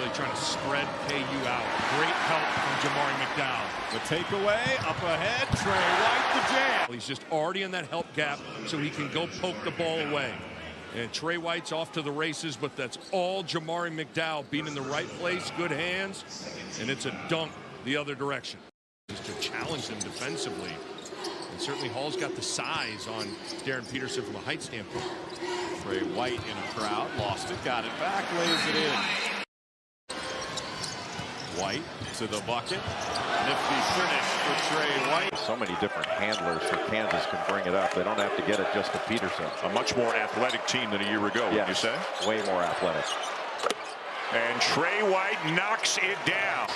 really trying to spread KU out. Great help from Jamari McDowell. The takeaway, up ahead, Trey White the jam. He's just already in that help gap, so he can go poke the ball away. And Trey White's off to the races, but that's all Jamari McDowell being in the right place, good hands, and it's a dunk the other direction. Just to challenge them defensively. And certainly Hall's got the size on Darren Peterson from a height standpoint. Trey White in a crowd, lost it, got it back, lays it in. White to the bucket. Nifty finish for Trey White. So many different handlers for Kansas can bring it up. They don't have to get it just to Peterson. A much more athletic team than a year ago, would you say? Way more athletic. And Trey White knocks it down.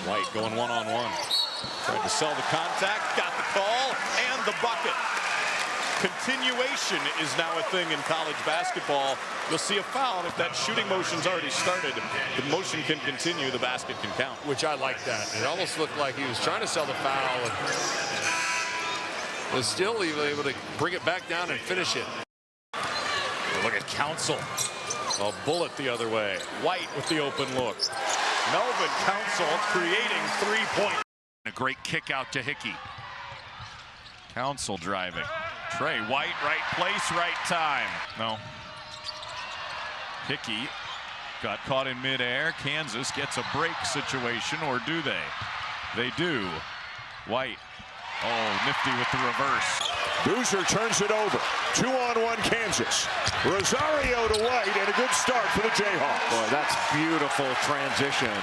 White going one-on-one. Tried to sell the contact, got the call, and the bucket. Continuation is now a thing in college basketball. You'll see a foul if that shooting motion's already started. The motion can continue, the basket can count. Which I like that. It almost looked like he was trying to sell the foul and was still able to bring it back down and finish it. Look at Council. A bullet the other way. White with the open look. Melvin Council creating 3-point. A great kick out to Hickey. Council driving. Trey White, right place, right time. No. Hickey got caught in midair. Kansas gets a break situation, or do they? They do. White. Oh, nifty with the reverse. Boozer turns it over. 2-on-1 Kansas. Rosario to White, and a good start for the Jayhawks. Boy, that's beautiful transition.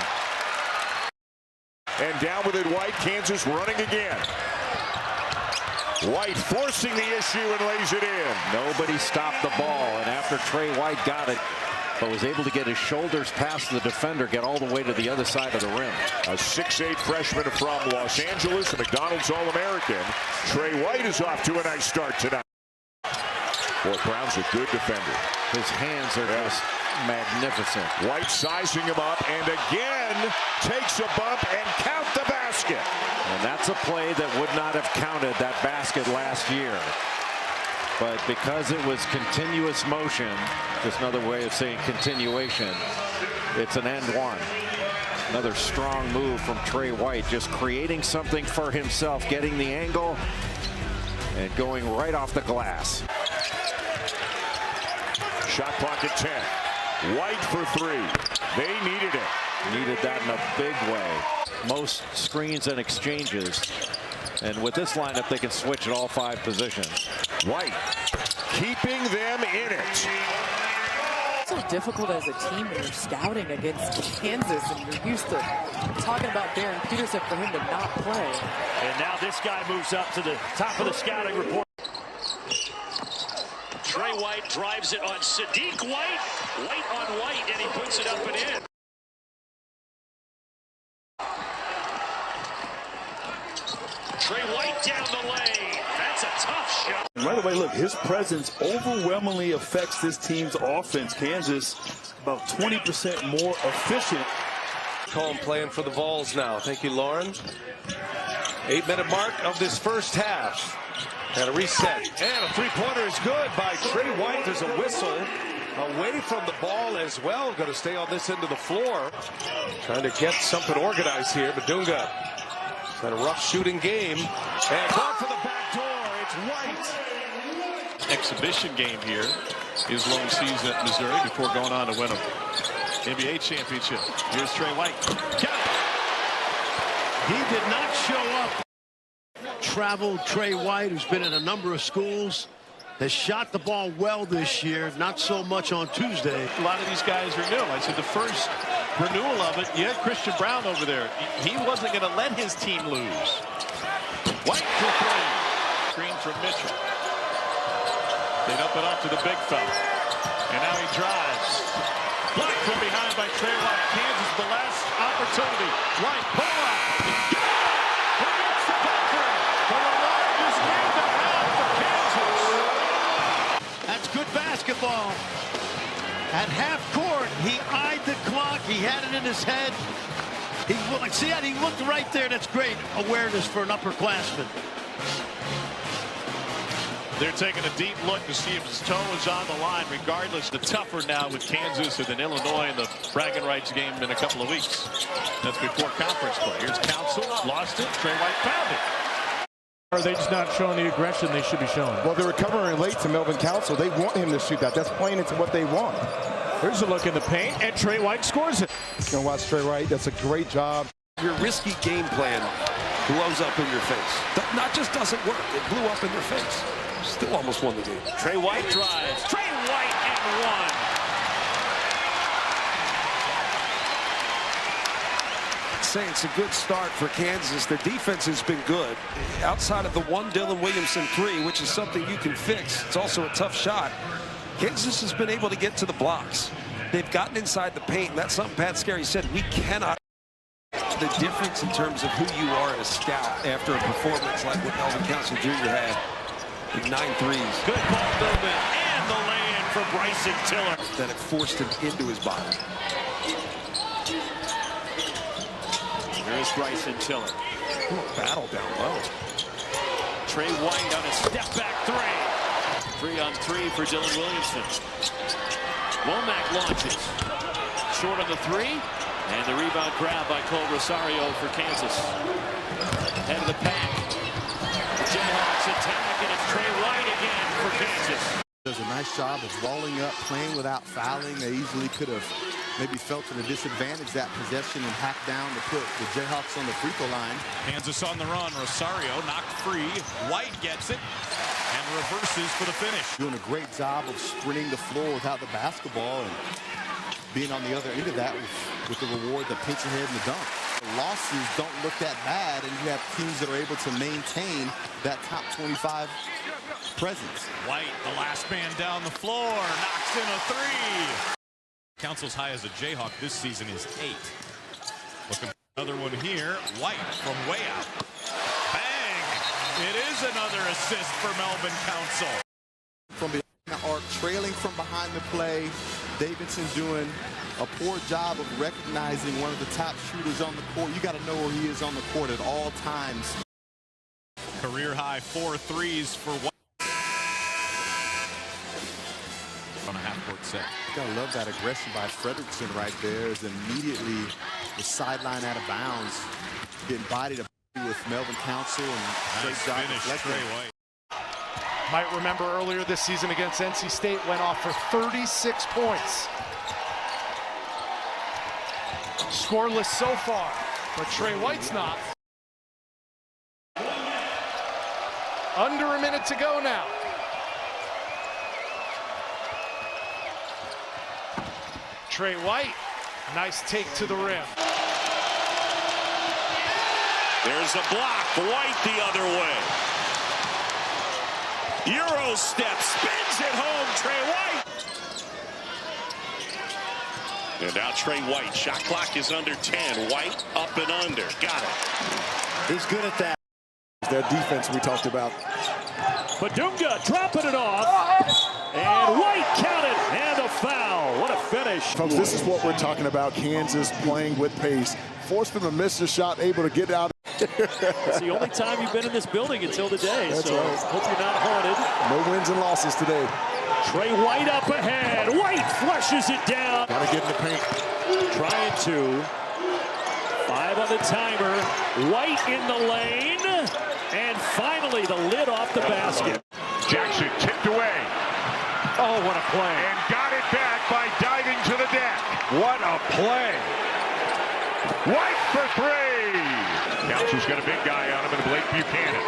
And down with it, White. Kansas running again. White forcing the issue and lays it in. Nobody stopped the ball, and after Trey White got it, but was able to get his shoulders past the defender, get all the way to the other side of the rim. A 6'8" freshman from Los Angeles, a McDonald's All-American. Trey White is off to a nice start tonight. Boy, Brown's a good defender. His hands are just magnificent. White sizing him up, and again takes a bump and count the basket. And that's a play that would not have counted that basket last year. But because it was continuous motion, just another way of saying continuation, it's an and one. Another strong move from Trey White, just creating something for himself, getting the angle and going right off the glass. Shot clock at 10. White for three. They needed it. Needed that in a big way. Most screens and exchanges. And with this lineup, they can switch at all 5 positions. White keeping them in it. It's so difficult as a team when you're scouting against Kansas and you're used to talking about Darren Peterson for him to not play. And now this guy moves up to the top of the scouting report. Trey White drives it on Sadiq White. White on White, and he puts it up and in. Trey White down the lane. That's a tough shot. Right away, look, his presence overwhelmingly affects this team's offense. Kansas about 20% more efficient. Home playing for the Vols now. Thank you, Lauren. 8-minute mark of this first half. And a reset. And a three-pointer is good by Trey White. There's a whistle away from the ball as well. Going to stay on this end of the floor. Trying to get something organized here. Badunga. It's been a rough shooting game. And going for the back door. It's White. Exhibition game here. His lone season at Missouri before going on to win an NBA championship. Here's Trey White. Got it. He did not show up. Traveled Trey White, who's been in a number of schools, has shot the ball well this year, not so much on Tuesday. A lot of these guys are new. I said the first renewal of it, you had Christian Brown over there. He wasn't going to let his team lose. White for three. Screen from Mitchell. They dump it off to the big fella. And now he drives. Blocked from behind by Trey White. Kansas, the last opportunity. White, pull up. Got it! Against the buzzer for the largest lead they have for Kansas. That's good basketball. At half court, he eyed the clock. He had it in his head. See that? He looked right there. That's great awareness for an upperclassman. They're taking a deep look to see if his toe is on the line. Regardless, the tougher now with Kansas and then Illinois in the bragging rights game in a couple of weeks. That's before conference play. Here's Council, lost it. Trey White found it. Are they just not showing the aggression they should be showing? Well, they're recovering late to Melvin Council. They want him to shoot that. That's playing into what they want. There's a look in the paint, and Trey White scores it. You're going to watch Trey White. That's a great job. Your risky game plan blows up in your face. Not just doesn't work, it blew up in their face. Still almost won the game. Trey White drives. Trey White and one. I'd say it's a good start for Kansas. Their defense has been good. Outside of the one Dylan Williamson three, which is something you can fix. It's also a tough shot. Kansas has been able to get to the blocks. They've gotten inside the paint, and that's something Pat Scarry said. We cannot. The difference in terms of who you are as a scout after a performance like what Melvin Council Jr. had with 9 threes. Good ball movement and the lay-in for Bryson Tiller. That it forced him into his body. There's Bryson Tiller. Battle down low. Trey White on a step-back three. 3-on-3 for Dylan Williamson. Womack launches. Short on the three. And the rebound grab by Cole Rosario for Kansas. Head of the pack. The Jayhawks attack, and it's Trey White again for Kansas. Does a nice job of rolling up, playing without fouling. They easily could have maybe felt at a disadvantage that possession and hacked down to put the Jayhawks on the free throw line. Kansas on the run. Rosario knocked free. White gets it and reverses for the finish. Doing a great job of sprinting the floor without the basketball and being on the other end of that with the reward, the pinch ahead and the dunk. The losses don't look that bad, and you have teams that are able to maintain that top 25 presence. White, the last man down the floor, knocks in a three. Council's high as a Jayhawk this season is 8. Looking for another one here. White from way out. Bang! It is another assist for Melvin Council. From the arc, trailing from behind the play, Davidson doing a poor job of recognizing one of the top shooters on the court. You got to know where he is on the court at all times. Career high 4 threes for White. On a half-court set. You gotta love that aggression by Fredrickson right there. Is immediately the sideline out of bounds, getting bodied with Melvin Council and nice finish, Trey White. Might remember earlier this season against NC State, went off for 36 points. Scoreless so far, but Trey White's not. Under a minute to go now. Trey White, nice take to the rim. There's a block. White the other way. Euro step, spins it home, Trey White. And now Trey White, shot clock is under 10. White up and under, got it. He's good at that. That defense we talked about. Badunga dropping it off. And White counted, and a foul. What a finish. Folks, this is what we're talking about. Kansas playing with pace. Forced them to miss the shot, able to get out. It's the only time you've been in this building until today. That's so right. Hope you're not haunted. No wins and losses today. Trey White up ahead. White flushes it down. Gotta get in the paint. Trying to. 5 on the timer. White in the lane. And finally the lid off the basket. Jackson tipped away. Oh, what a play. And got it back by diving to the deck. What a play. White for 3. Council's got a big guy on him in Blake Buchanan.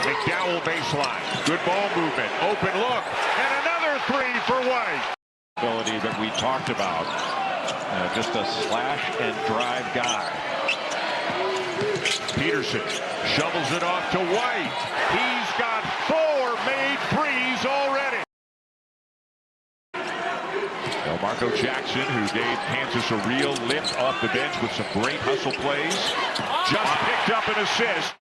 McDowell baseline. Good ball movement. Open look. And another 3 for White. Ability that we talked about. Just a slash and drive guy. Peterson shovels it off to White. He's got 4 made threes already. Well, Marco Jackson, who gave Kansas a real lift off the bench with some great hustle plays, just picked up an assist.